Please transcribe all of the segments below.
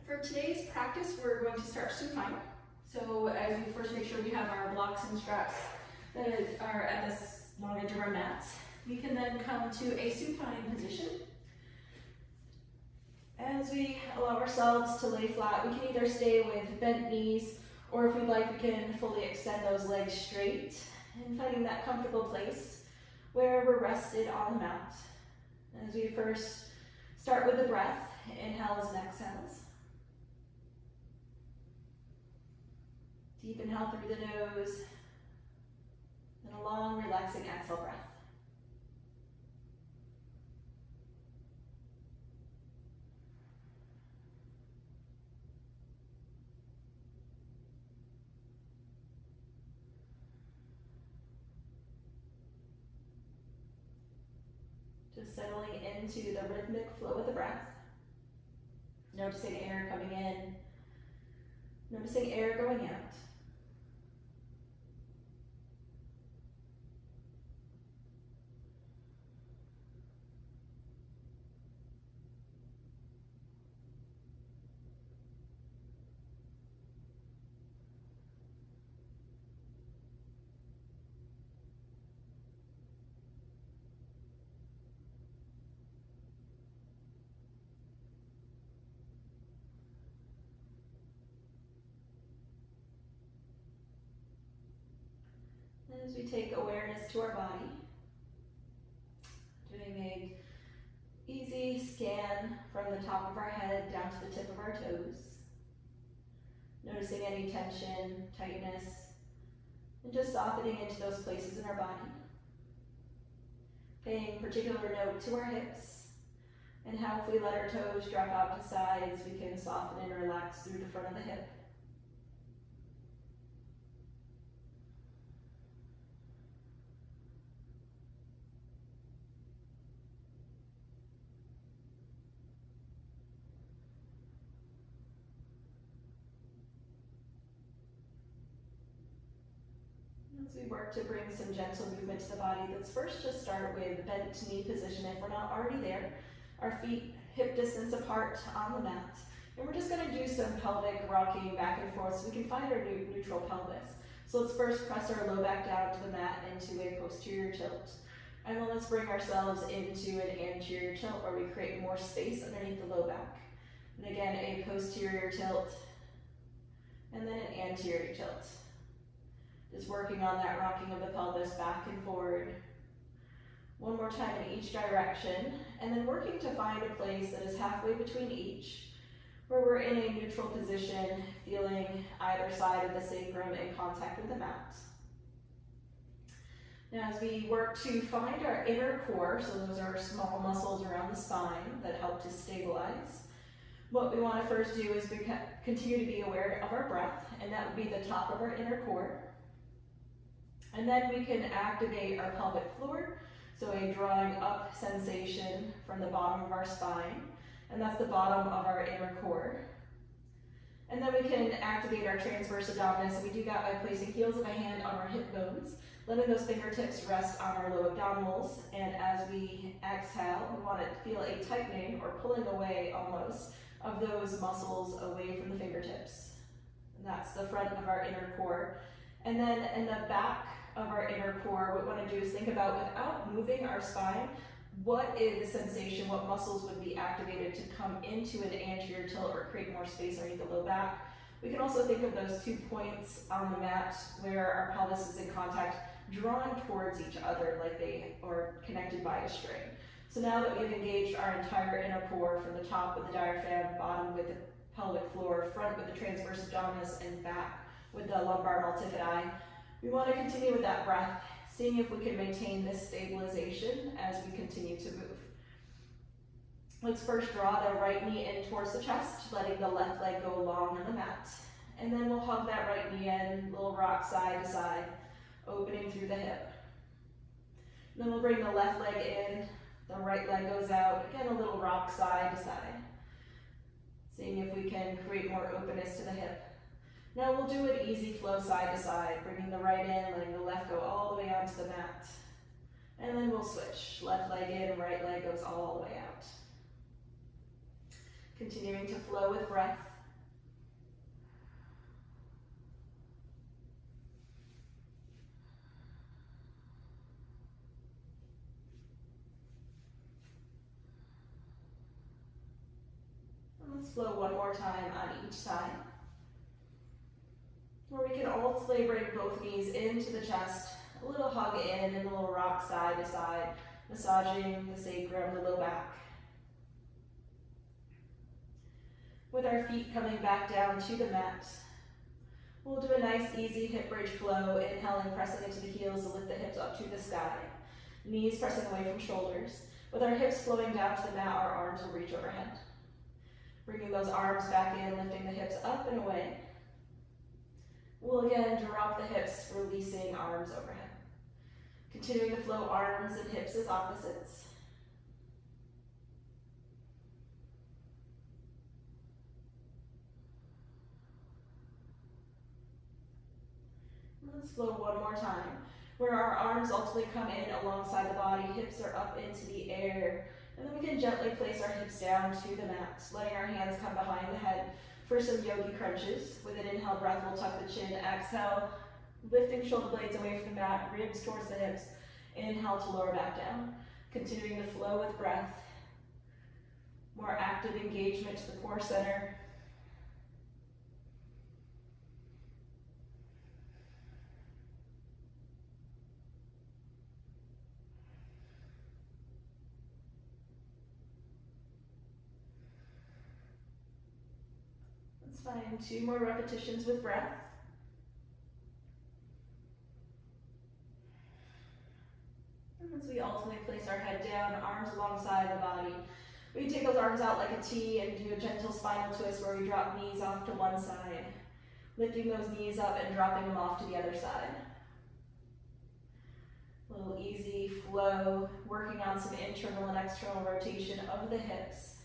For today's practice, we're going to start supine. So as we first make sure we have our blocks and straps that are at this long edge of our mats, we can then come to a supine position. As we allow ourselves to lay flat, we can either stay with bent knees, or if we'd like, we can fully extend those legs straight and finding that comfortable place where we're rested on the mat. As we first start with the breath, inhales and exhales. Deep inhale through the nose, and a long, relaxing exhale breath. Just settling into the rhythmic flow of the breath. Noticing air coming in, noticing air going out. As we take awareness to our body, doing a easy scan from the top of our head down to the tip of our toes, noticing any tension, tightness, and just softening into those places in our body. Paying particular note to our hips, and how if we let our toes drop out to sides, we can soften and relax through the front of the hip. As we work to bring some gentle movement to the body, let's first just start with bent knee position if we're not already there. Our feet hip distance apart on the mat. And we're just going to do some pelvic rocking back and forth so we can find our neutral pelvis. So let's first press our low back down to the mat into a posterior tilt. And then let's bring ourselves into an anterior tilt where we create more space underneath the low back. And again, a posterior tilt, and then an anterior tilt. Just working on that rocking of the pelvis back and forward. One more time in each direction, and then working to find a place that is halfway between each, where we're in a neutral position, feeling either side of the sacrum in contact with the mat. Now as we work to find our inner core, so those are small muscles around the spine that help to stabilize, what we want to first do is continue to be aware of our breath, and that would be the top of our inner core. And then we can activate our pelvic floor, so a drawing up sensation from the bottom of our spine, and that's the bottom of our inner core. And then we can activate our transverse abdominis, and we do that by placing heels of a hand on our hip bones, letting those fingertips rest on our low abdominals, and as we exhale, we want to feel a tightening or pulling away almost of those muscles away from the fingertips. And that's the front of our inner core. And then in the back of our inner core, what we want to do is think about, without moving our spine, what is the sensation, what muscles would be activated to come into an anterior tilt or create more space underneath the low back. We can also think of those 2 points on the mat where our pelvis is in contact, drawing towards each other like they are connected by a string. So now that we've engaged our entire inner core, from the top with the diaphragm, bottom with the pelvic floor, front with the transverse abdominis, and back with the lumbar multifidi, we want to continue with that breath, seeing if we can maintain this stabilization as we continue to move. Let's first draw the right knee in towards the chest, letting the left leg go long on the mat. And then we'll hug that right knee in, little rock side to side, opening through the hip. And then we'll bring the left leg in, the right leg goes out, again a little rock side to side. Seeing if we can create more openness to the hip. Now we'll do an easy flow side to side, bringing the right in, letting the left go all the way onto the mat. And then we'll switch. Left leg in, right leg goes all the way out. Continuing to flow with breath. Let's flow one more time on each side. Or we can alternately bring both knees into the chest, a little hug in and a little rock side to side, massaging the sacrum, the low back. With our feet coming back down to the mat, we'll do a nice easy hip bridge flow, inhaling, pressing into the heels to lift the hips up to the sky. Knees pressing away from shoulders. With our hips flowing down to the mat, our arms will reach overhead. Bringing those arms back in, lifting the hips up and away. We'll again drop the hips, releasing arms overhead. Continuing to flow arms and hips as opposites. Let's flow one more time, where our arms ultimately come in alongside the body, hips are up into the air, and then we can gently place our hips down to the mat, letting our hands come behind the head for some yogi crunches. With an inhale breath, we'll tuck the chin, exhale, lifting shoulder blades away from the mat, ribs towards the hips, inhale to lower back down, continuing to flow with breath, more active engagement to the core center. Find 2 more repetitions with breath. And as we ultimately place our head down, arms alongside the body, we take those arms out like a T and do a gentle spinal twist where we drop knees off to one side, lifting those knees up and dropping them off to the other side. A little easy flow, working on some internal and external rotation of the hips.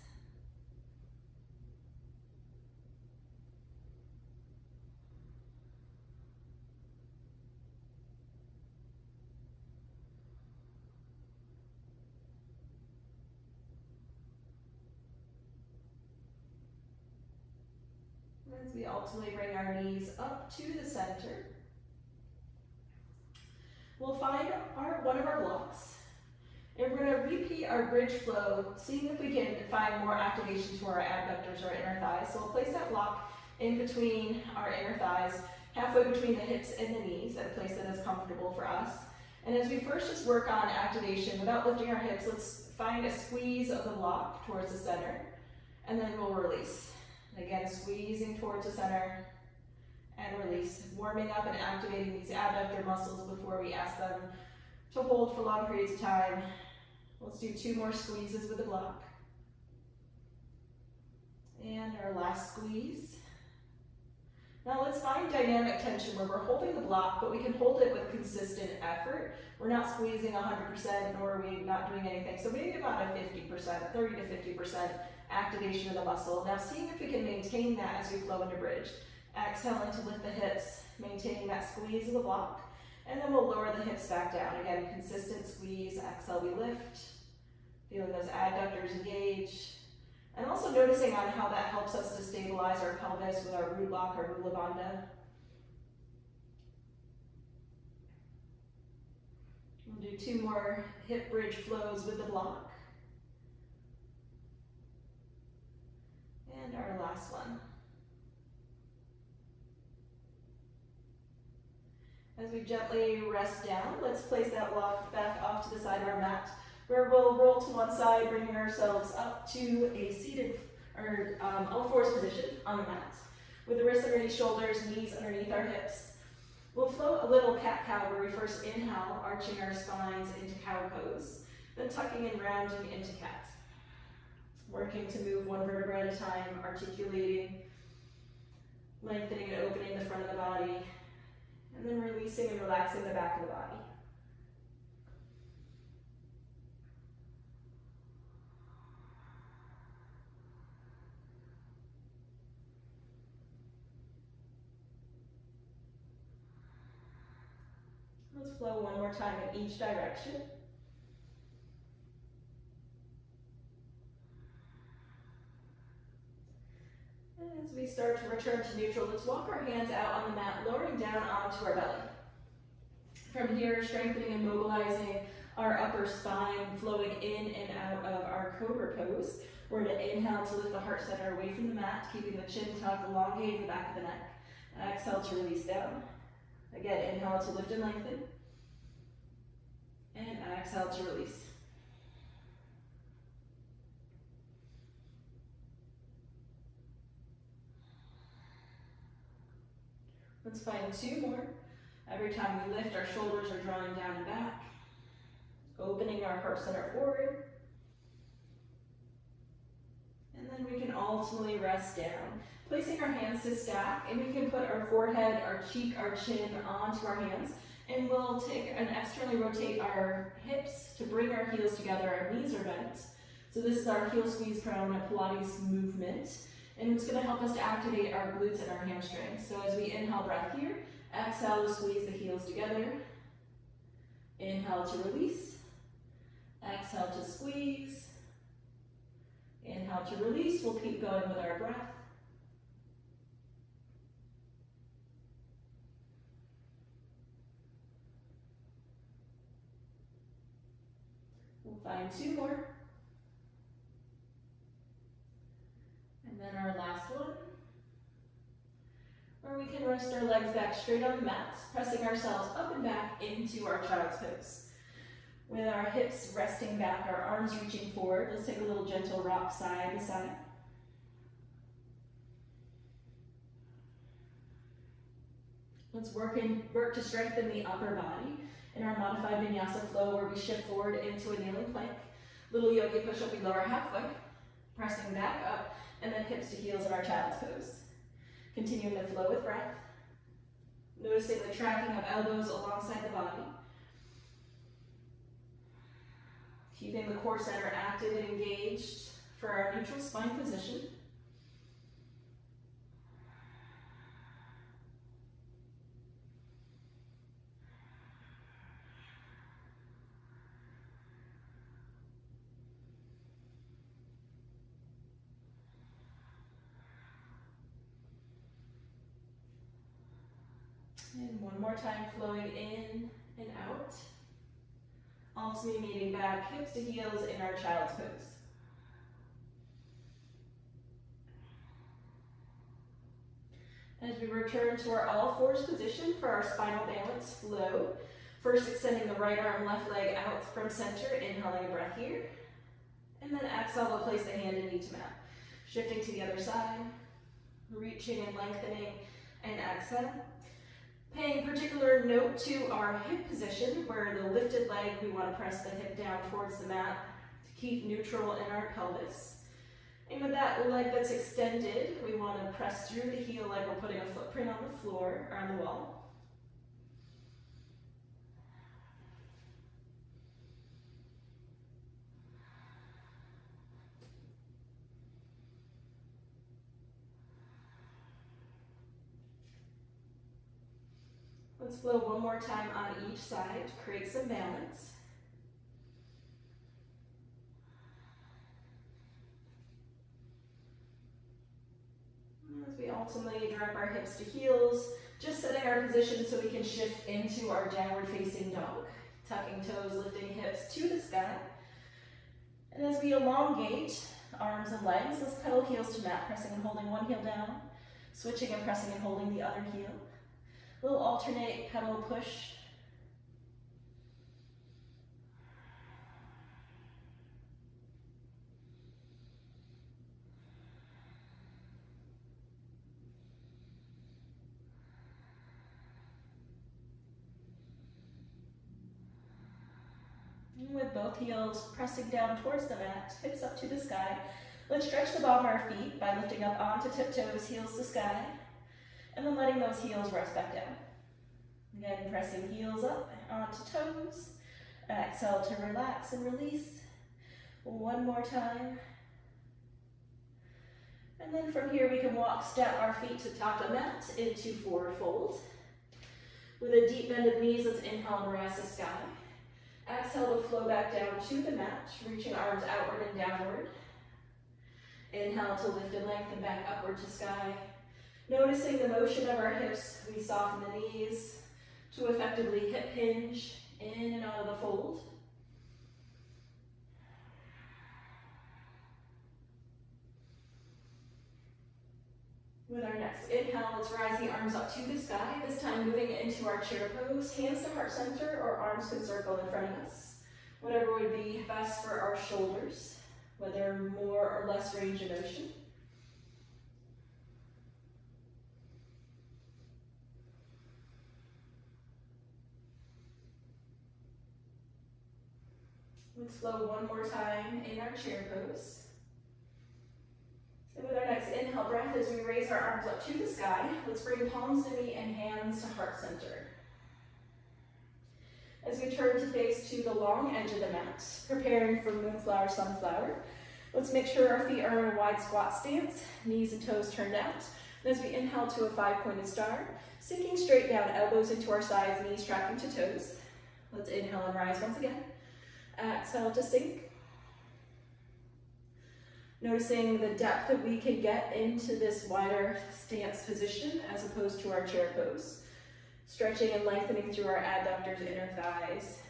As we ultimately bring our knees up to the center, we'll find one of our blocks, and we're going to repeat our bridge flow, seeing if we can find more activation to our abductors or inner thighs. So we'll place that block in between our inner thighs, halfway between the hips and the knees, at a place that is comfortable for us. And as we first just work on activation, without lifting our hips, let's find a squeeze of the block towards the center, and then we'll release. And again, squeezing towards the center and release, warming up and activating these abductor muscles before we ask them to hold for long periods of time. Let's do 2 more squeezes with the block. And our last squeeze. Now let's find dynamic tension where we're holding the block, but we can hold it with consistent effort. We're not squeezing 100%, nor are we not doing anything. So maybe about a 50%, 30 to 50% activation of the muscle. Now seeing if we can maintain that as we flow into bridge. Exhaling to lift the hips, maintaining that squeeze of the block. And then we'll lower the hips back down. Again, consistent squeeze, exhale, we lift. Feeling those adductors engage. And also noticing on how that helps us to stabilize our pelvis with our root lock, our Mula Bandha. We'll do 2 more hip bridge flows with the block. And our last one. As we gently rest down, let's place that block back off to the side of our mat, where we'll roll to one side, bringing ourselves up to a seated or all fours position on the mat, with the wrists underneath shoulders, knees underneath our hips. We'll float a little cat-cow where we first inhale, arching our spines into cow pose, then tucking and rounding into cat. Working to move one vertebra at a time, articulating, lengthening and opening the front of the body, and then releasing and relaxing the back of the body. Let's flow one more time in each direction. And as we start to return to neutral, let's walk our hands out on the mat, lowering down onto our belly. From here, strengthening and mobilizing our upper spine, flowing in and out of our cobra pose. We're going to inhale to lift the heart center away from the mat, keeping the chin tucked, elongating the back of the neck. Exhale to release down. Again, inhale to lift and lengthen. And exhale to release. Let's find 2 more. Every time we lift, our shoulders are drawing down and back, opening our heart center forward. And then we can ultimately rest down, placing our hands to stack, and we can put our forehead, our cheek, our chin onto our hands, and we'll take and externally rotate our hips to bring our heels together. Our knees are bent. So this is our heel squeeze predominant Pilates movement, and it's going to help us to activate our glutes and our hamstrings. So as we inhale, breath here, exhale to squeeze the heels together. Inhale to release. Exhale to squeeze. Inhale to release. We'll keep going with our breath. We'll find 2 more. And then our last one, where we can rest our legs back straight on the mat, pressing ourselves up and back into our child's pose. With our hips resting back, our arms reaching forward, let's take a little gentle rock side to side. Let's work to strengthen the upper body in our modified Vinyasa flow, where we shift forward into a kneeling plank. Little yogi push-up, we lower halfway, pressing back up, and then hips to heels in our child's pose. Continuing the flow with breath. Noticing the tracking of elbows alongside the body. Keeping the core center active and engaged for our neutral spine position. And one more time, flowing in and out. Ultimately meeting back, hips to heels in our child's pose. As we return to our all fours position for our spinal balance flow, first extending the right arm, left leg out from center, inhaling a breath here. And then exhale, we'll place the hand and knee to mat. Shifting to the other side, reaching and lengthening, and exhale. Paying particular note to our hip position, where the lifted leg, we want to press the hip down towards the mat to keep neutral in our pelvis. And with that leg that's extended, we want to press through the heel like we're putting a footprint on the floor or on the wall. Let's flow one more time on each side to create some balance. As we ultimately drop our hips to heels, just setting our position so we can shift into our downward facing dog. Tucking toes, lifting hips to the sky. And as we elongate arms and legs, let's pedal heels to mat, pressing and holding one heel down, switching and pressing and holding the other heel. We'll alternate pedal push. And with both heels pressing down towards the mat, hips up to the sky, let's stretch the bottom of our feet by lifting up onto tiptoes, heels to sky. And then letting those heels rest back down. Again, pressing heels up onto toes. Exhale to relax and release. One more time. And then from here we can step our feet to top of mat into forward fold. With a deep bend of knees, let's inhale and rise to sky. Exhale to flow back down to the mat, reaching arms outward and downward. Inhale to lift and lengthen back upward to sky. Noticing the motion of our hips, we soften the knees to effectively hip hinge in and out of the fold. With our next inhale, let's rise the arms up to the sky, this time moving into our chair pose, hands to heart center or arms can circle in front of us. Whatever would be best for our shoulders, whether more or less range of motion. Let's flow one more time in our chair pose. And with our next inhale breath, as we raise our arms up to the sky, let's bring palms to knee and hands to heart center. As we turn to face to the long edge of the mat, preparing for moonflower, sunflower, let's make sure our feet are in a wide squat stance, knees and toes turned out. And as we inhale to a 5-pointed star, sinking straight down, elbows into our sides, knees tracking to toes. Let's inhale and rise once again. Exhale to sink. Noticing the depth that we can get into this wider stance position as opposed to our chair pose. Stretching and lengthening through our adductors, inner thighs.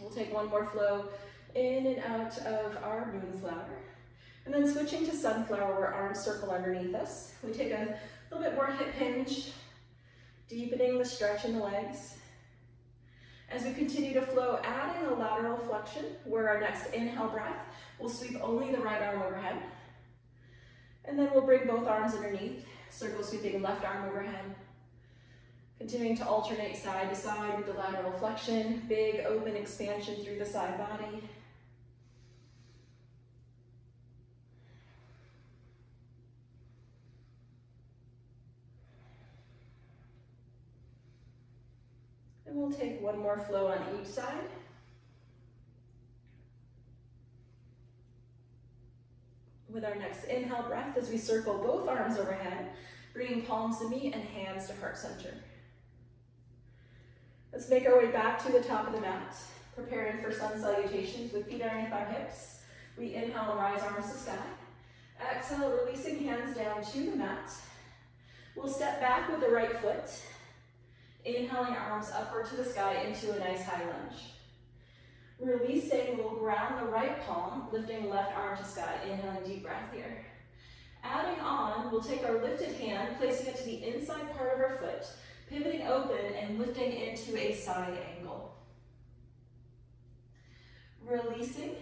We'll take one more flow in and out of our moonflower. And then switching to sunflower where arms circle underneath us. We take a little bit more hip hinge, deepening the stretch in the legs. As we continue to flow, adding a lateral flexion, where our next inhale breath will sweep only the right arm overhead. And then we'll bring both arms underneath, circle sweeping left arm overhead. Continuing to alternate side to side with the lateral flexion, big open expansion through the side body. And we'll take one more flow on each side. With our next inhale breath, as we circle both arms overhead, bringing palms to knee and hands to heart center. Let's make our way back to the top of the mat, preparing for sun salutations with feet underneath our hips. We inhale and rise arms to sky. Exhale, releasing hands down to the mat. We'll step back with the right foot. Inhaling arms upward to the sky into a nice high lunge. Releasing, we'll ground the right palm, lifting left arm to sky. Inhaling, deep breath here. Adding on, we'll take our lifted hand, placing it to the inside part of our foot, pivoting open and lifting into a side angle. Releasing,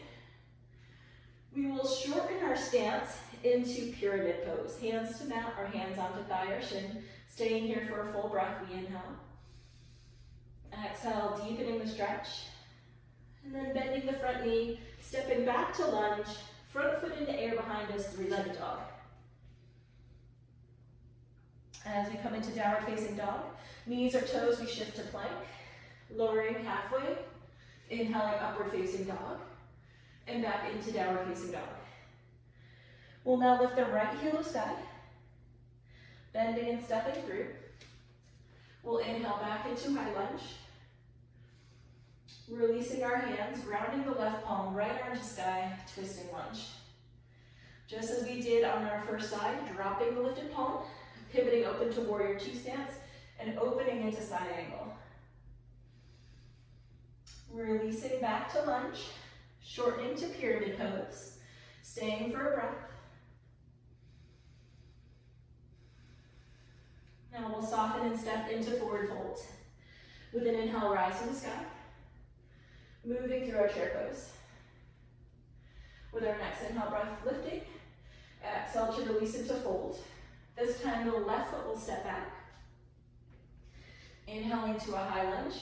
we will shorten our stance into pyramid pose. Hands to mat or hands onto thigh or shin. Staying here for a full breath, we inhale. Exhale, deepening the stretch. And then bending the front knee, stepping back to lunge, front foot in the air behind us, three-legged dog. As we come into downward facing dog, knees or toes, we shift to plank, lowering halfway, inhaling upward facing dog, and back into downward facing dog. We'll now lift the right heel to sky, bending and stepping through. We'll inhale back into high lunge. Releasing our hands, grounding the left palm, right arm to sky, twisting lunge. Just as we did on our first side, dropping the lifted palm, pivoting open to warrior two stance, and opening into side angle. Releasing back to lunge, shortening to pyramid pose, staying for a breath. Now we'll soften and step into forward fold. With an inhale, rise to the sky. Moving through our chair pose. With our next inhale breath, lifting. Exhale to release into fold. This time the left foot will step back. Inhaling to a high lunge.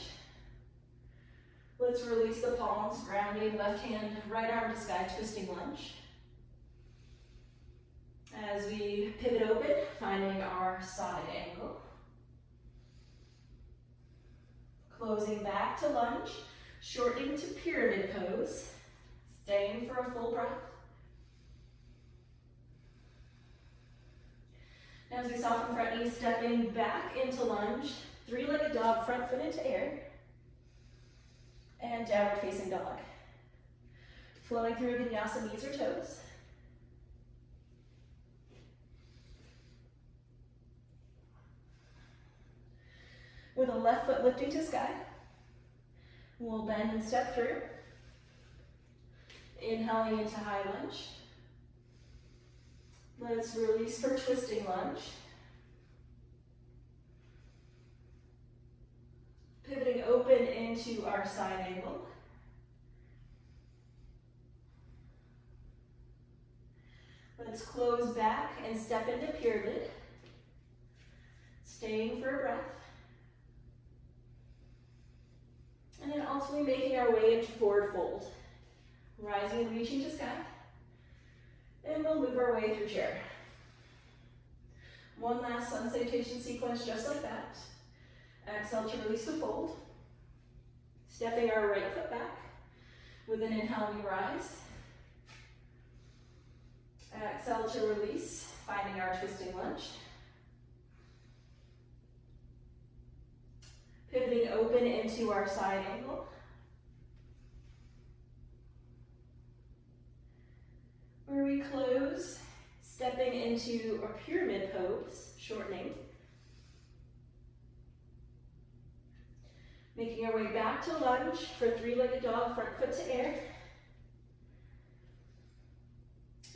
Let's release the palms, grounding left hand, right arm to sky, twisting lunge. As we pivot open, finding our side angle. Closing back to lunge, shortening to pyramid pose, staying for a full breath. Now as we soften front knee, stepping back into lunge, three-legged dog, front foot into air, and downward facing dog. Flowing through Vinyasa, knees or toes. With a left foot lifting to sky, we'll bend and step through. Inhaling into high lunge. Let's release for twisting lunge. Pivoting open into our side angle. Let's close back and step into pyramid. Staying for a breath. And then ultimately making our way into forward fold. Rising and reaching to sky. And we'll move our way through chair. One last sun salutation sequence just like that. Exhale to release to fold. Stepping our right foot back. With an inhale, we rise. Exhale to release, finding our twisting lunge. Pivoting open into our side angle. Where we close, stepping into a pyramid pose, shortening. Making our way back to lunge for three-legged dog, front foot to air.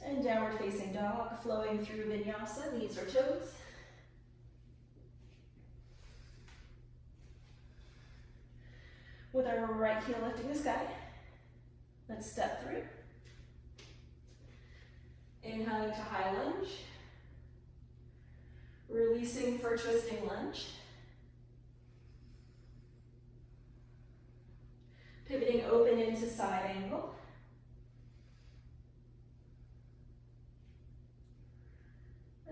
And downward facing dog, flowing through Vinyasa, knees or toes. With our right heel lifting the sky, let's step through. Inhaling to high lunge. Releasing for twisting lunge. Pivoting open into side angle.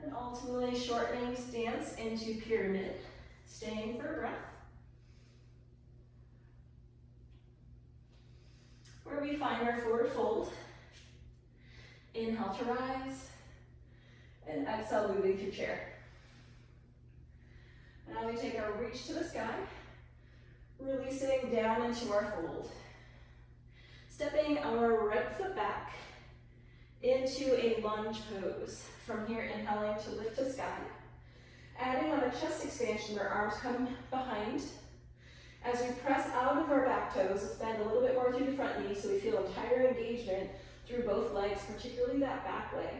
And ultimately shortening stance into pyramid, staying for a breath. Where we find our forward fold. Inhale to rise, and exhale moving through chair. Now we take our reach to the sky, releasing down into our fold. Stepping our right foot back into a lunge pose. From here, inhaling to lift to sky. Adding on a chest expansion where arms come behind. As we press out of our back toes, let's bend a little bit more through the front knee so we feel entire engagement through both legs, particularly that back leg.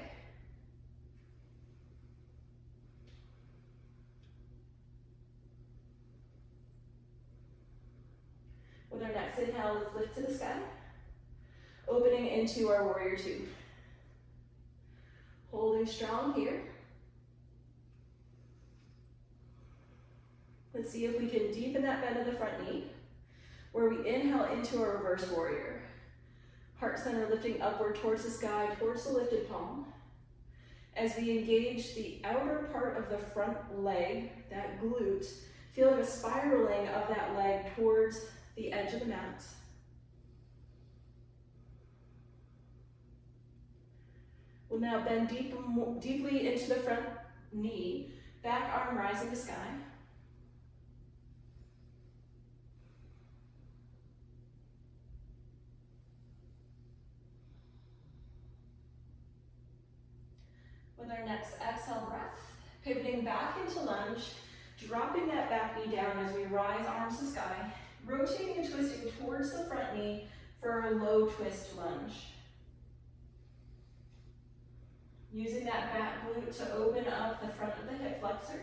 With our next inhale, let's lift to the sky, opening into our warrior two. Holding strong here. Let's see if we can deepen that bend of the front knee, where we inhale into a reverse warrior. Heart center lifting upward towards the sky, towards the lifted palm. As we engage the outer part of the front leg, that glute, feeling a spiraling of that leg towards the edge of the mat. We'll now bend deeply into the front knee, back arm rising to sky. With our next exhale breath, pivoting back into lunge, dropping that back knee down as we rise arms to sky, rotating and twisting towards the front knee for a low twist lunge. Using that back glute to open up the front of the hip flexor.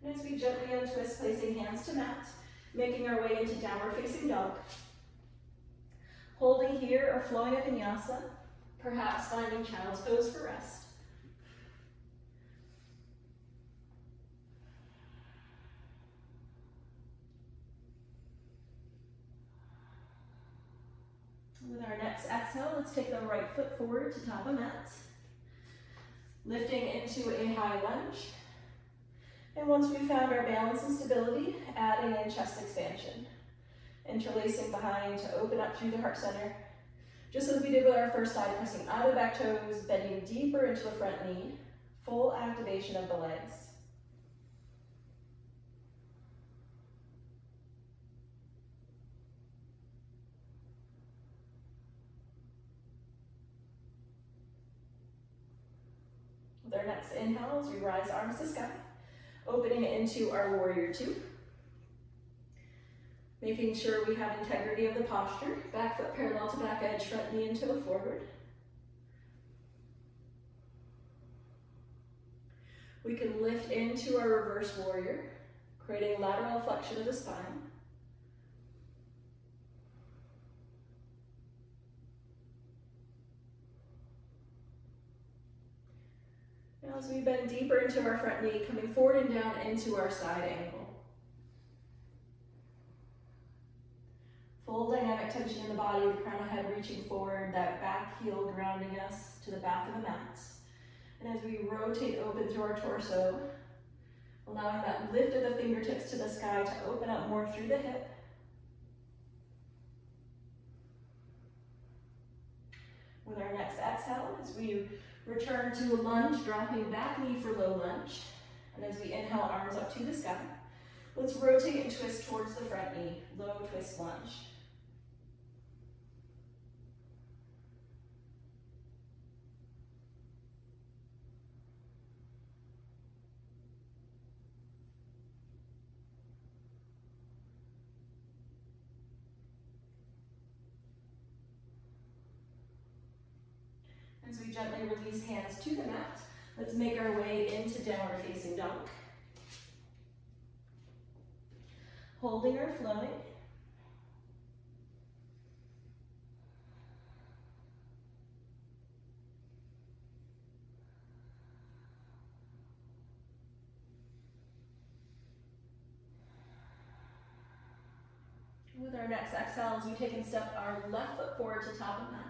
And as we gently untwist, placing hands to mat, making our way into downward facing dog. Holding here or flowing a vinyasa, perhaps finding child's pose for rest. With our next exhale, let's take the right foot forward to top of mat. Lifting into a high lunge. And once we've found our balance and stability, adding in chest expansion. Interlacing behind to open up through the heart center. Just as we did with our first side, pressing out of the back toes, bending deeper into the front knee. Full activation of the legs. With our next inhale, as we rise arms to sky, Opening it into our warrior two. Making sure we have integrity of the posture. Back foot parallel to back edge, front knee and toe forward. We can lift into our reverse warrior, creating lateral flexion of the spine. Now as we bend deeper into our front knee, coming forward and down into our side angle. Full dynamic tension in the body, the crown of head reaching forward, that back heel grounding us to the back of the mat. And as we rotate open through our torso, allowing that lift of the fingertips to the sky to open up more through the hip. With our next exhale, as we return to a lunge, dropping back knee for low lunge. And as we inhale, arms up to the sky. Let's rotate and twist towards the front knee, low twist lunge. As we gently release hands to the mat, let's make our way into downward facing dog. Holding or flowing. With our next exhale, as we take and step our left foot forward to top of mat.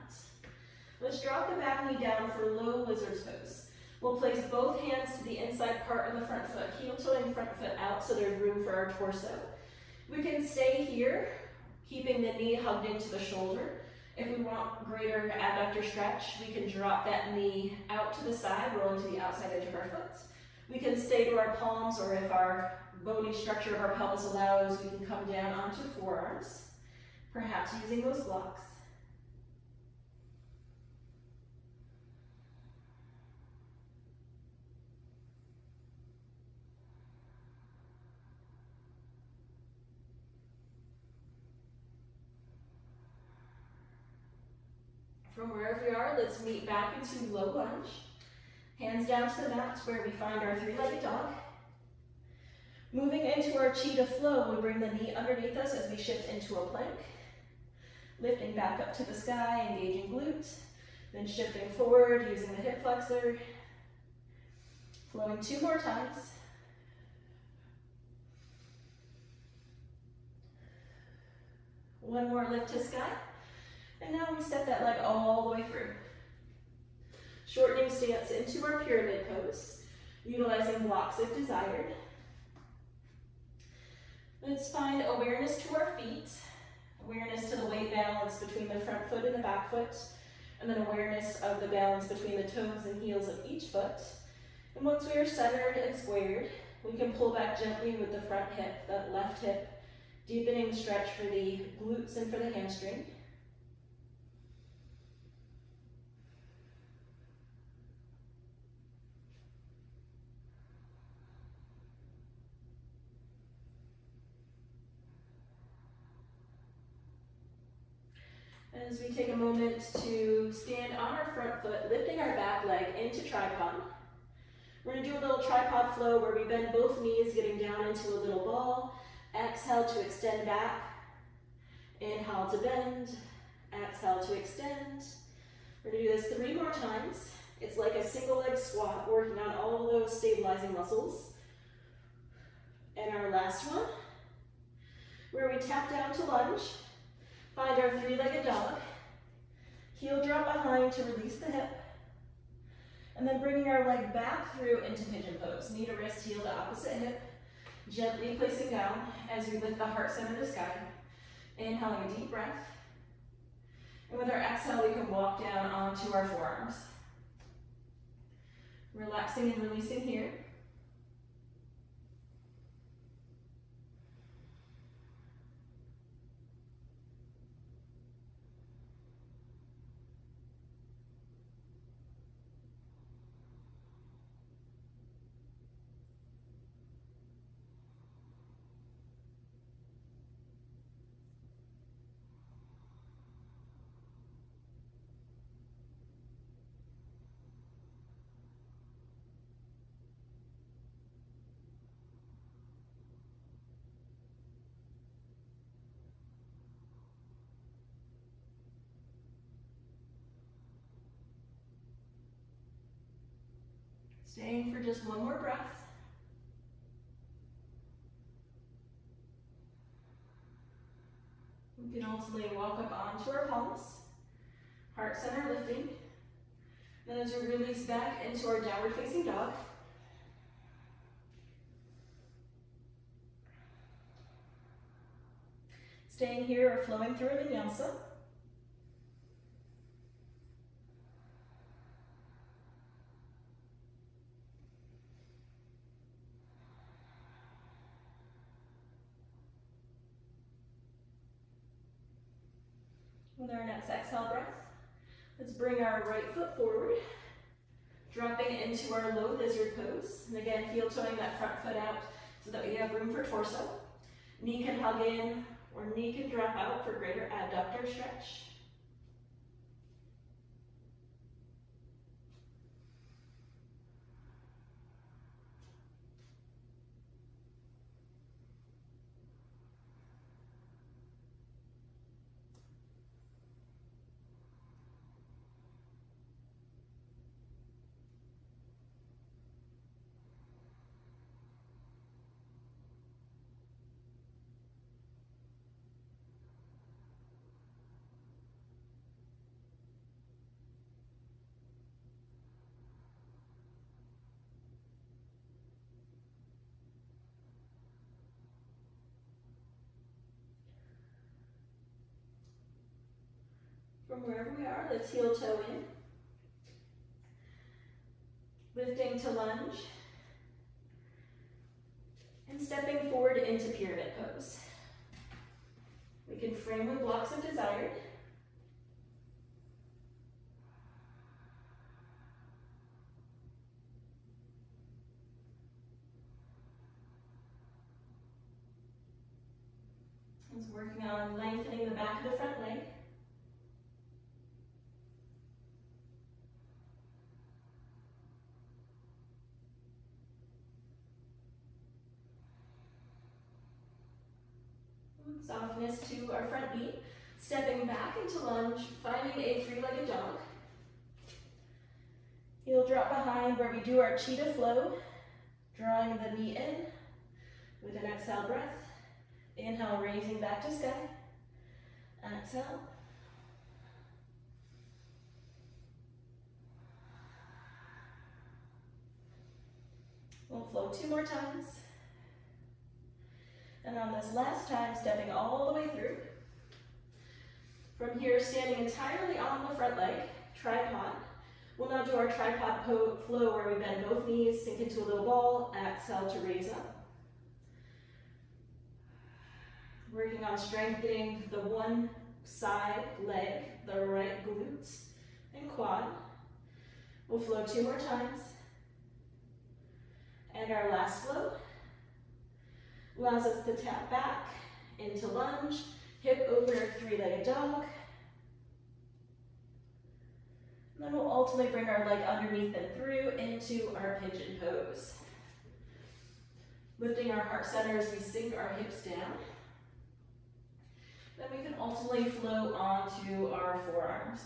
Let's drop the back knee down for low lizard's pose. We'll place both hands to the inside part of the front foot, heel tilting front foot out so there's room for our torso. We can stay here, keeping the knee hugged into the shoulder. If we want greater abductor stretch, we can drop that knee out to the side, rolling to the outside edge of our foot. We can stay to our palms, or if our bony structure of our pelvis allows, we can come down onto forearms, perhaps using those blocks. From wherever we are, let's meet back into low lunge. Hands down to the mat where we find our three-legged dog. Moving into our cheetah flow, we bring the knee underneath us as we shift into a plank. Lifting back up to the sky, engaging glutes. Then shifting forward, using the hip flexor. Flowing 2 more times. One more lift to sky. And now we step that leg all the way through. Shortening stance into our pyramid pose, utilizing blocks if desired. Let's find awareness to our feet, awareness to the weight balance between the front foot and the back foot, and then awareness of the balance between the toes and heels of each foot. And once we are centered and squared, we can pull back gently with the front hip, that left hip, deepening the stretch for the glutes and for the hamstring. As we take a moment to stand on our front foot, lifting our back leg into tripod. We're going to do a little tripod flow where we bend both knees, getting down into a little ball. Exhale to extend back. Inhale to bend. Exhale to extend. We're going to do this 3 more times. It's like a single leg squat, working on all of those stabilizing muscles. And our last one, where we tap down to lunge. Find our three-legged dog. Heel drop behind to release the hip. And then bringing our leg back through into pigeon pose. Knee to wrist, heel to opposite hip. Gently placing down as we lift the heart center to sky. Inhaling a deep breath. And with our exhale, we can walk down onto our forearms. Relaxing and releasing here. Staying for just one more breath. We can ultimately walk up onto our palms, heart center lifting. Then as we release back into our downward facing dog, staying here or flowing through a vinyasa. With our next exhale breath, let's bring our right foot forward, dropping into our low lizard pose. And again, heel toeing that front foot out so that we have room for torso. Knee can hug in or knee can drop out for greater adductor stretch. From wherever we are, let's heel toe in. Lifting to lunge. And stepping forward into pyramid pose. We can frame with blocks if desired. It's working on lengthening the back of the front leg. Softness to our front knee. Stepping back into lunge, finding a three-legged dog. Heel drop behind where we do our cheetah flow, drawing the knee in with an exhale breath. Inhale, raising back to sky. Exhale. We'll flow 2 more times. And on this last time, stepping all the way through. From here, standing entirely on the front leg, tripod. We'll now do our tripod flow where we bend both knees, sink into a little ball, exhale to raise up. Working on strengthening the one side leg, the right glutes and quad. We'll flow 2 more times. And our last flow allows us to tap back into lunge, hip opener, three-legged dog. And then we'll ultimately bring our leg underneath and through into our pigeon pose. Lifting our heart center as we sink our hips down. Then we can ultimately flow onto our forearms.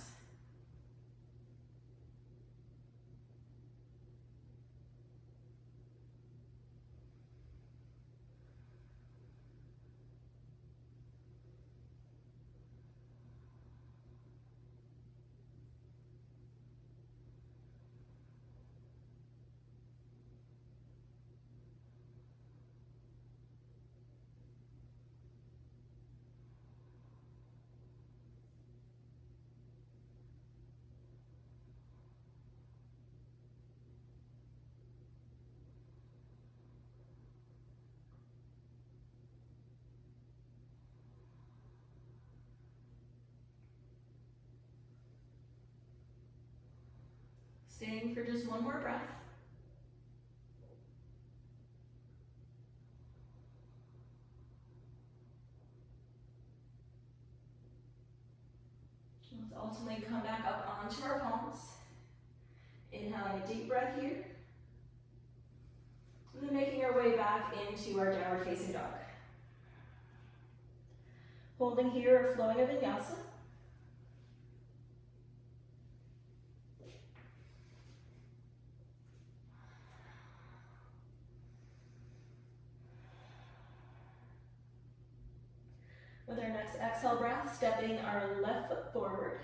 Staying for just one more breath. Let's ultimately come back up onto our palms. Inhaling a deep breath here. And then making our way back into our downward facing dog. Holding here or flowing a vinyasa. With our next exhale breath, stepping our left foot forward,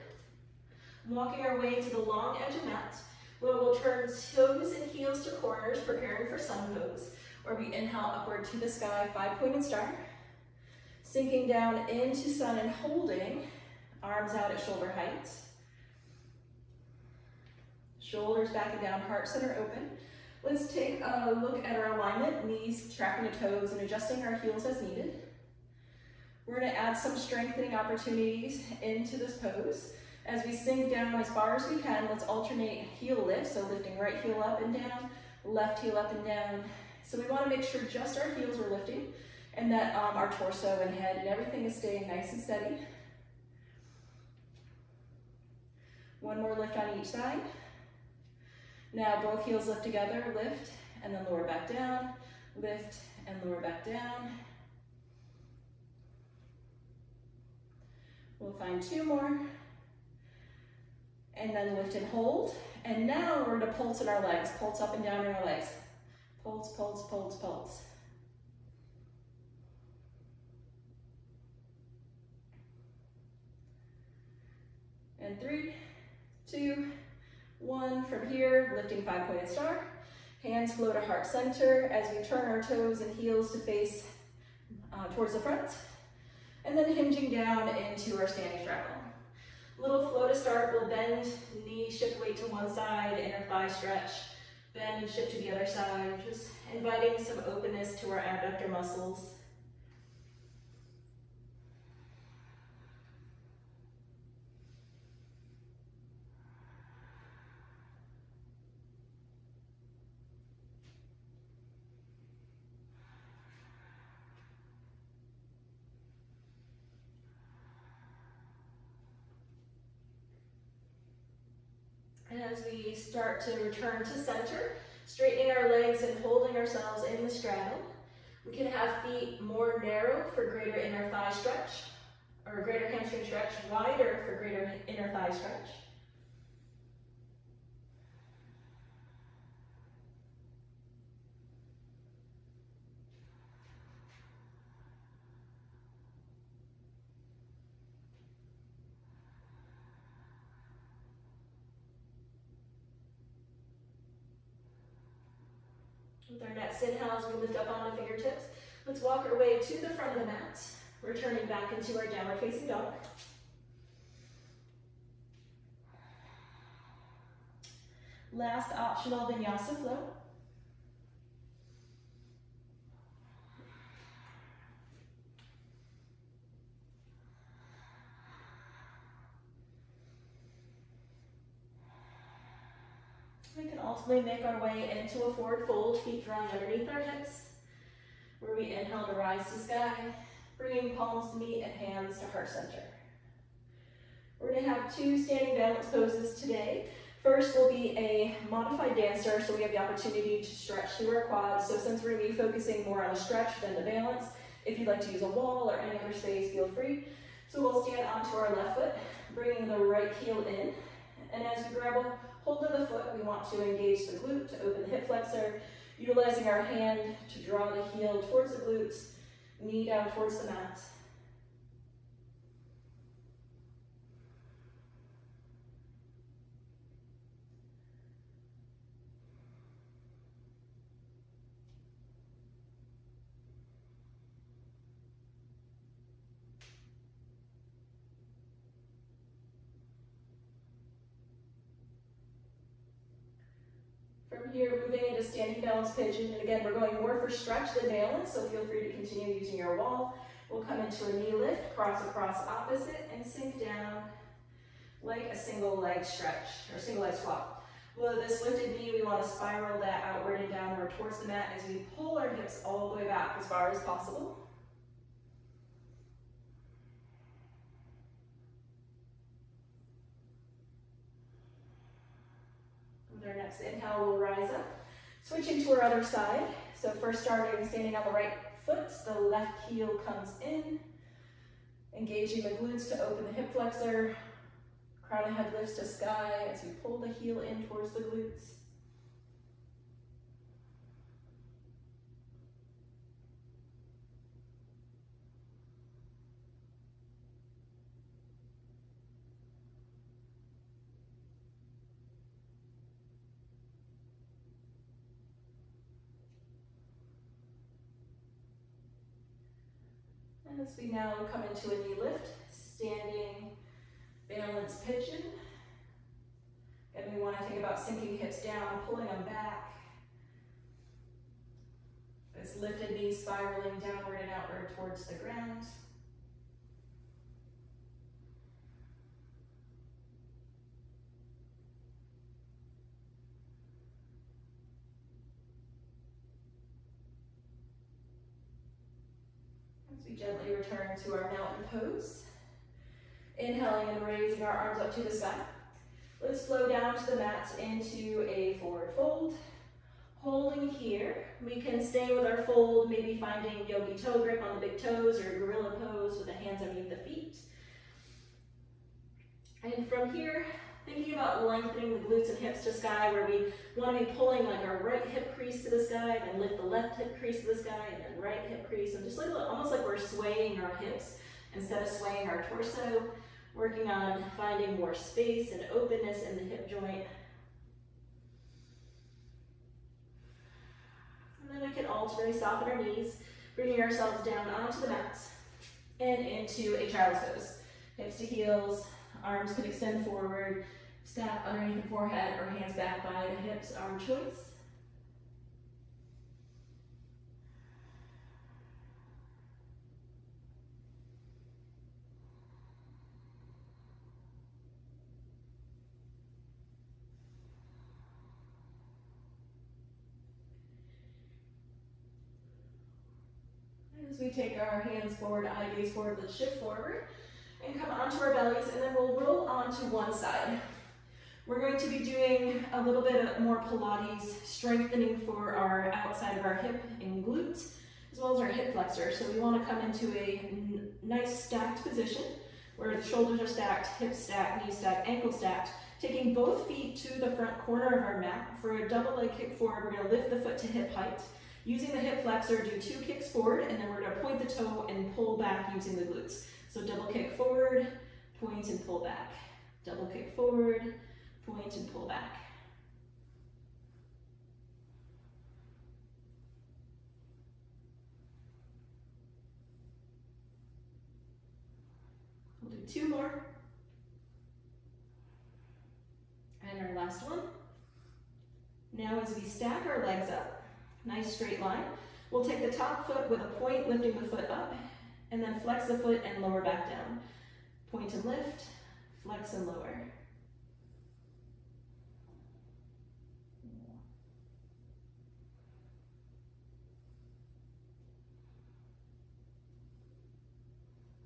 walking our way to the long edge of mat, where we'll turn toes and heels to corners, preparing for sun pose, where we inhale upward to the sky, 5-pointed star, sinking down into sun and holding, arms out at shoulder height, shoulders back and down, heart center open. Let's take a look at our alignment, knees tracking the toes and adjusting our heels as needed. We're going to add some strengthening opportunities into this pose. As we sink down as far as we can, let's alternate heel lifts, so lifting right heel up and down, left heel up and down. So we want to make sure just our heels are lifting and that our torso and head and everything is staying nice and steady. One more lift on each side. Now both heels lift together, lift, and then lower back down, lift, and lower back down. We'll find 2 more. And then lift and hold. And now we're going to pulse in our legs, pulse up and down in our legs. Pulse, pulse, pulse, pulse. And 3, 2, 1. From here, lifting 5-pointed star. Hands flow to heart center as we turn our toes and heels to face towards the front. And then hinging down into our standing straddle. Little flow to start, we'll bend, knee, shift weight to one side, inner thigh stretch, bend and shift to the other side, just inviting some openness to our abductor muscles. And as we start to return to center, straightening our legs and holding ourselves in the straddle, we can have feet more narrow for greater inner thigh stretch, or greater hamstring stretch, wider for greater inner thigh stretch. With our next inhale, as we lift up onto fingertips, let's walk our way to the front of the mat, returning back into our downward facing dog. Last optional Vinyasa flow. We can ultimately make our way into a forward fold, feet drawing underneath our hips, where we inhale to rise to sky, bringing palms to meet and hands to heart center. We're going to have 2 standing balance poses today. First will be a modified dancer, so we have the opportunity to stretch through our quads. So since we're going to be focusing more on the stretch than the balance, if you'd like to use a wall or any other space, feel free. So we'll stand onto our left foot, bringing the right heel in. And as we grab a hold of the foot, we want to engage the glute to open the hip flexor, utilizing our hand to draw the heel towards the glutes, knee down towards the mat. From here, moving into standing balance pigeon, and again, we're going more for stretch than balance, so feel free to continue using your wall. We'll come into a knee lift, cross across opposite, and sink down like a single leg stretch, or single leg squat. With this lifted knee, we want to spiral that outward and downward towards the mat as we pull our hips all the way back as far as possible. With our next inhale, we'll rise up. Switching to our other side. So first standing on the right foot, the left heel comes in, engaging the glutes to open the hip flexor. Crown of head lifts to sky as we pull the heel in towards the glutes. As we now come into a knee lift, standing balance pigeon. And we want to think about sinking hips down, pulling them back. This lifted knee spiraling downward and outward towards the ground. As we gently return to our mountain pose. Inhaling and raising our arms up to the sky. Let's flow down to the mat into a forward fold. Holding here, we can stay with our fold, maybe finding yogi toe grip on the big toes or gorilla pose with the hands underneath the feet. And from here, thinking about lengthening the glutes and hips to sky, where we want to be pulling like our right hip crease to the sky, then lift the left hip crease to the sky, and then right hip crease, and just like almost like we're swaying our hips instead of swaying our torso. Working on finding more space and openness in the hip joint. And then we can alternately soften our knees, bringing ourselves down onto the mat and into a child's pose. Hips to heels, arms can extend forward, staff underneath the forehead or hands back by the hips, our choice. As we take our hands forward, eye gaze forward, let's shift forward and come onto our bellies, and then we'll roll onto one side. We're going to be doing a little bit more Pilates strengthening for our outside of our hip and glute, as well as our hip flexor. So we want to come into a nice stacked position where the shoulders are stacked, hips stacked, knees stacked, ankles stacked. Taking both feet to the front corner of our mat. For a double leg kick forward, we're going to lift the foot to hip height. Using the hip flexor, do 2 kicks forward, and then we're going to point the toe and pull back using the glutes. So double kick forward, point and pull back. Double kick forward, point and pull back. We'll do 2 more. And our last one. Now as we stack our legs up, nice straight line. We'll take the top foot with a point, lifting the foot up, and then flex the foot and lower back down. Point and lift, flex and lower.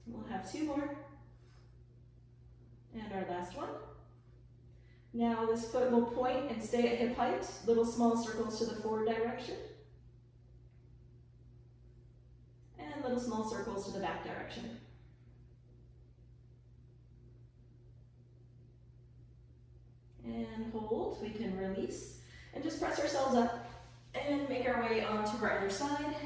We'll have 2 more. And our last one. Now this foot will point and stay at hip height, little small circles to the forward direction. And little small circles to the back direction. And hold, we can release, and just press ourselves up and make our way onto our other side.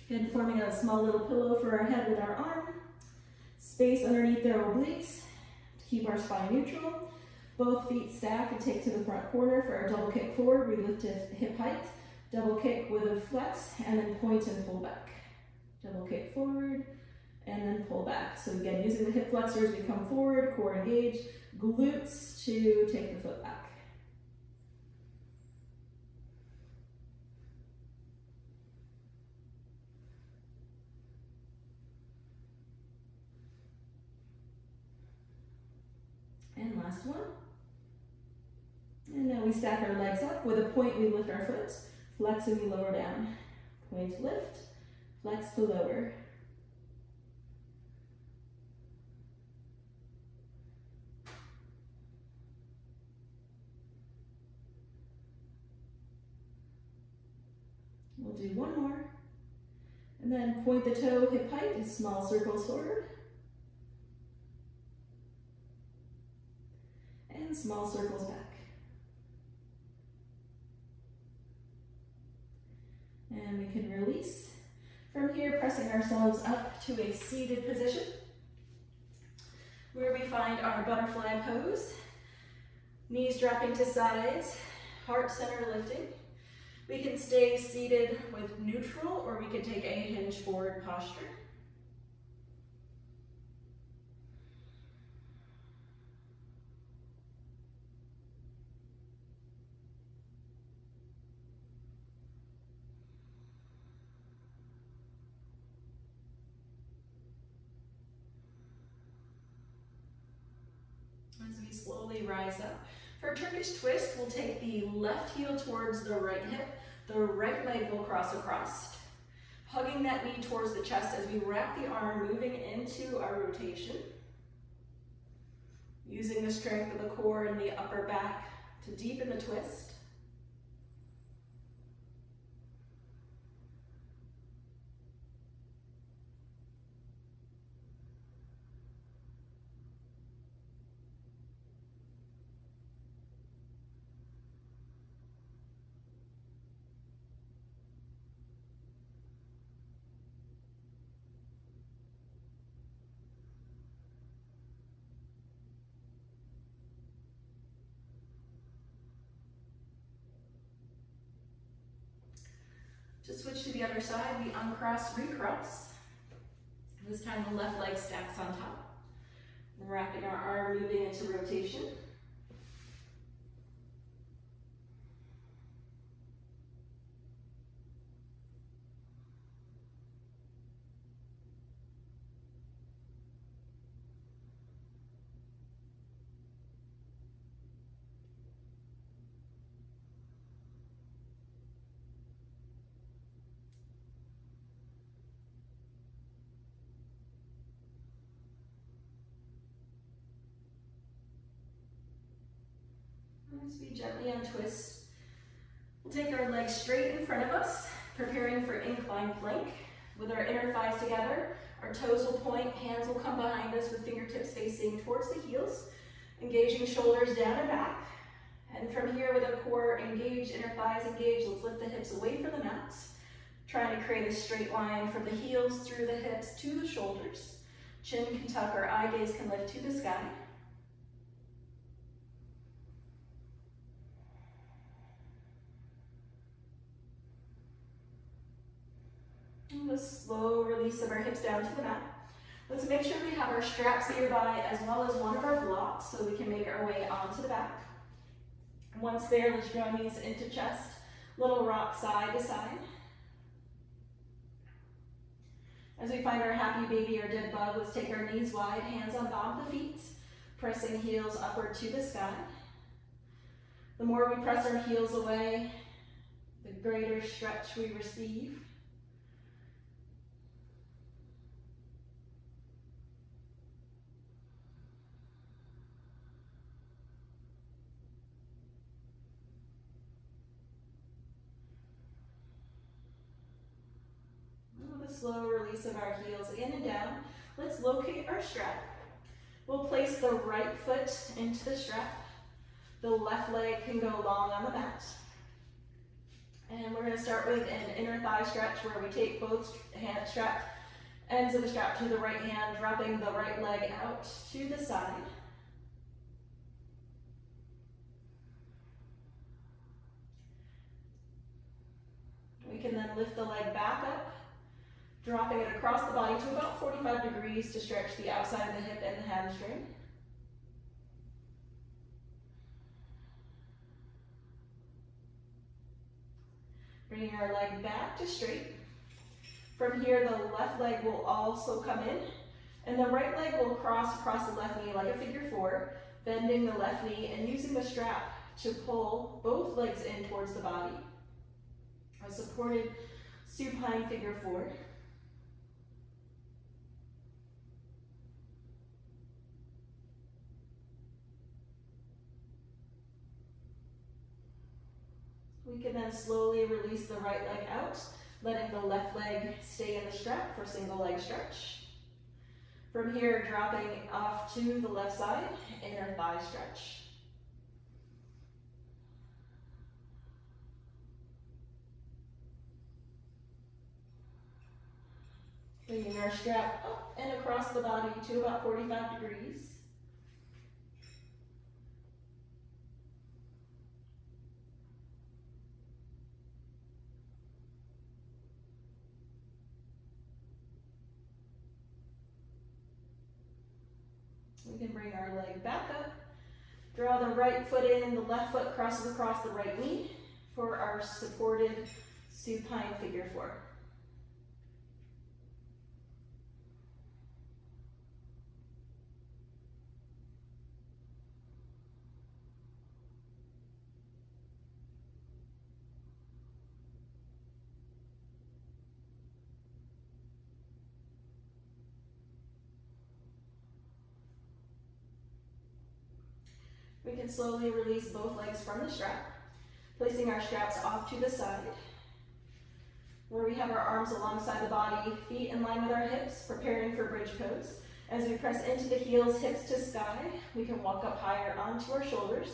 Again, forming a small little pillow for our head with our arm. Space underneath their obliques to keep our spine neutral. Both feet stack and take to the front corner for our double kick forward. We lift to hip height. Double kick with a flex, and then point and pull back. Double kick forward, and then pull back. So again, using the hip flexors, we come forward, core engaged, glutes to take the foot back. And last one. And now we stack our legs up. With a point, we lift our foot. Flex and we lower down. Point, lift, flex to lower. We'll do 1 more. And then point the toe, hip height, and small circles forward. And small circles back. And we can release. From here, pressing ourselves up to a seated position, where we find our butterfly pose. Knees dropping to sides, heart center lifting. We can stay seated with neutral, or we can take a hinge forward posture. As we slowly rise up. For Turkish twist, we'll take the left heel towards the right hip. The right leg will cross across. Hugging that knee towards the chest as we wrap the arm, moving into our rotation. Using the strength of the core and the upper back to deepen the twist. To switch to the other side, we uncross, recross. This time the left leg stacks on top. Wrapping our arm, moving into rotation. As we gently untwist, we'll take our legs straight in front of us, preparing for inclined plank. With our inner thighs together, our toes will point, hands will come behind us with fingertips facing towards the heels, engaging shoulders down and back. And from here, with our core engaged, inner thighs engaged, let's lift the hips away from the mat, trying to create a straight line from the heels through the hips to the shoulders. Chin can tuck, our eye gaze can lift to the sky. And a slow release of our hips down to the mat. Let's make sure we have our straps nearby as well as one of our blocks so we can make our way onto the back. Once there, let's draw knees into chest, little rock side to side. As we find our happy baby or dead bug, let's take our knees wide, hands on bottom of the feet, pressing heels upward to the sky. The more we press our heels away, the greater stretch we receive. Slow release of our heels in and down. Let's locate our strap. We'll place the right foot into the strap. The left leg can go long on the mat. And we're going to start with an inner thigh stretch where we take both hand strap ends of the strap to the right hand, dropping the right leg out to the side. We can then lift the leg back up, dropping it across the body to about 45 degrees to stretch the outside of the hip and the hamstring. Bringing our leg back to straight. From here, the left leg will also come in, and the right leg will cross across the left knee like a figure four, bending the left knee and using the strap to pull both legs in towards the body. A supported supine figure four. We can then slowly release the right leg out, letting the left leg stay in the strap for single leg stretch. From here, dropping off to the left side, inner thigh stretch. Bringing our strap up and across the body to about 45 degrees. we can bring our leg back up, draw the right foot in, the left foot crosses across the right knee for our supported supine figure four. We can slowly release both legs from the strap, placing our straps off to the side, where we have our arms alongside the body, feet in line with our hips, preparing for bridge pose. As we press into the heels, hips to sky, we can walk up higher onto our shoulders.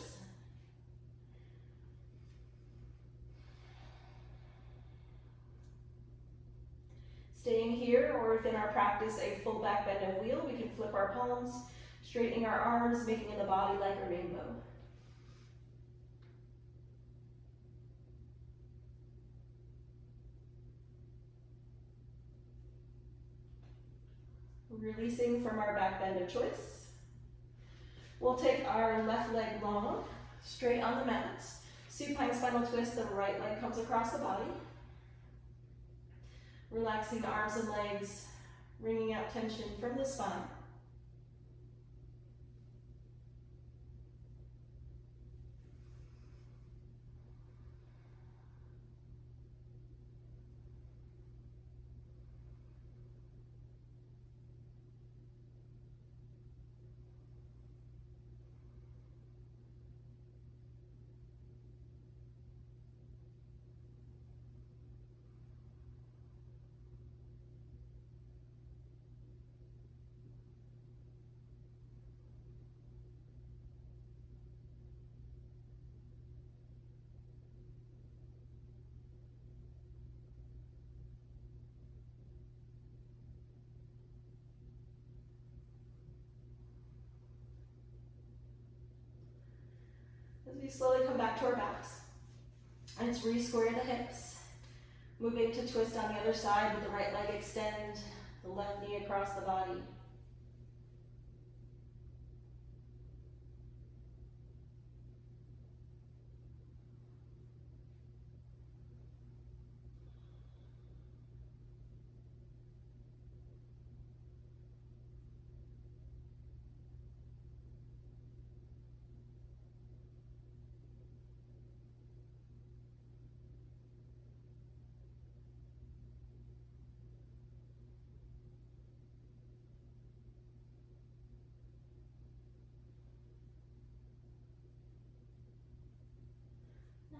Staying here, or if in our practice a full back bend of wheel, we can flip our palms, straightening our arms, making the body like a rainbow. Releasing from our back bend of choice. We'll take our left leg long, straight on the mat. Supine spinal twist, the right leg comes across the body. Relaxing the arms and legs, wringing out tension from the spine. As we slowly come back to our backs, and it's re-square the hips, moving to twist on the other side with the right leg extend, the left knee across the body.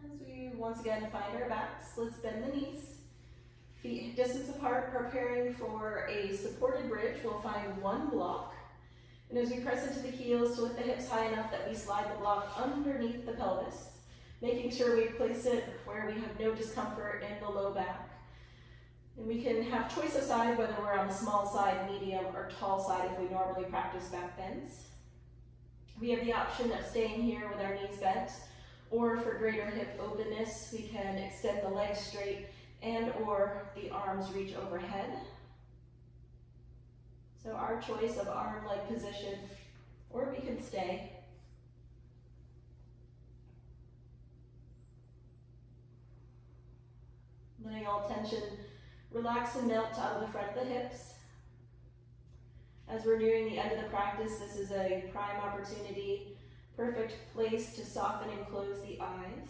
As we once again find our backs, let's bend the knees. Feet distance apart, preparing for a supported bridge. We'll find one block. And as we press into the heels to lift the hips high enough that we slide the block underneath the pelvis, making sure we place it where we have no discomfort in the low back. And we can have choice of side, whether we're on the small side, medium, or tall side if we normally practice back bends. We have the option of staying here with our knees bent, or for greater hip openness, we can extend the legs straight and or the arms reach overhead. So our choice of arm-leg position, or we can stay. Letting all tension relax and melt out of the front of the hips. As we're nearing the end of the practice, this is a prime opportunity, perfect place to soften and close the eyes.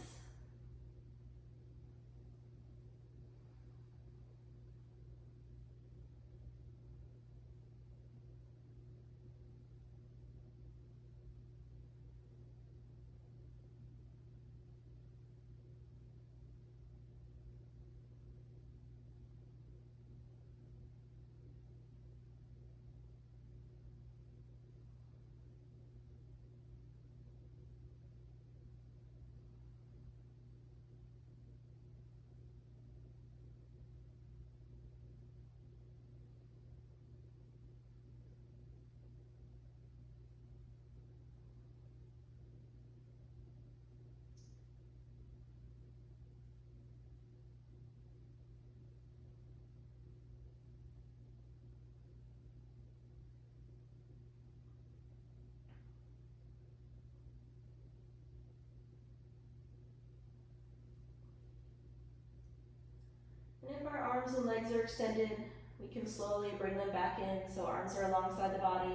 arms and legs are extended, we can slowly bring them back in, so arms are alongside the body.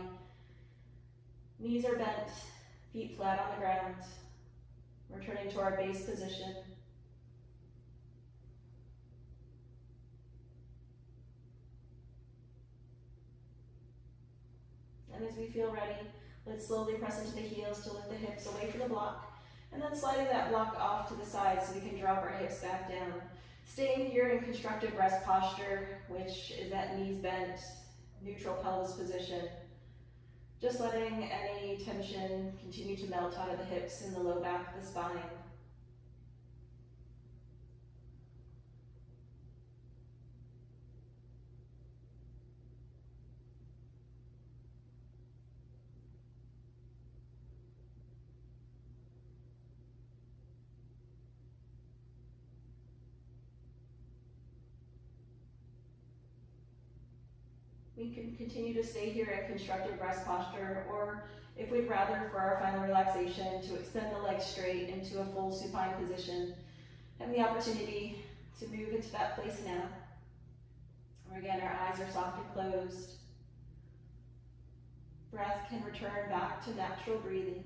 Knees are bent, feet flat on the ground. Returning to our base position. And as we feel ready, let's slowly press into the heels to lift the hips away from the block, and then sliding that block off to the side so we can drop our hips back down. Staying here in constructive rest posture, which is that knees bent, neutral pelvis position. Just letting any tension continue to melt out of the hips and the low back of the spine. We can continue to stay here in constructive rest posture, or if we'd rather, for our final relaxation, to extend the legs straight into a full supine position. Have the opportunity to move into that place now. Where again, our eyes are soft and closed. Breath can return back to natural breathing.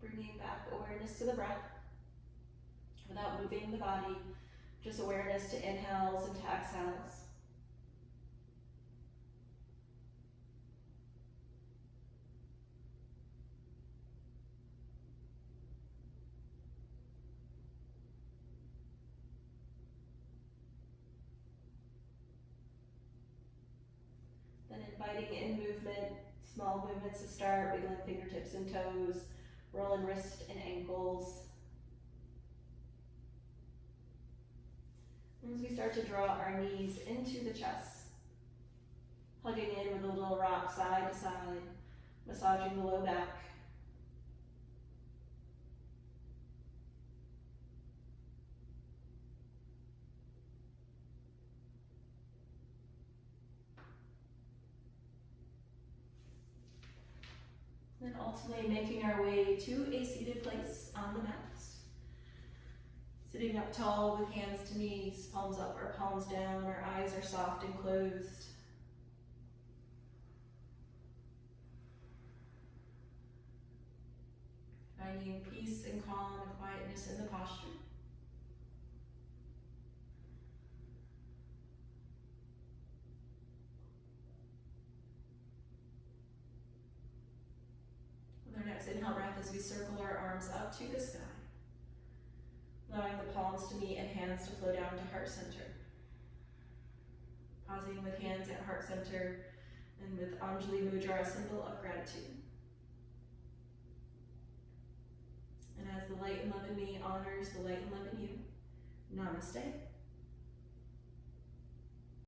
Bringing back awareness to the breath without moving the body, just awareness to inhales and to exhales. Then inviting in movement, small movements to start, wiggling fingertips and toes, rolling wrists and ankles. As we start to draw our knees into the chest, hugging in with a little rock side to side, massaging the low back. And ultimately making our way to a seated place on the mat. Sitting up tall with hands to knees, palms up or palms down, our eyes are soft and closed. Finding peace and calm and quietness in the posture. With our next inhale breath, as we circle our arms up to the sky, allowing the palms to meet and hands to flow down to heart center. Pausing with hands at heart center and with Anjali Mudra, a symbol of gratitude. And as the light and love in me honors the light and love in you, namaste.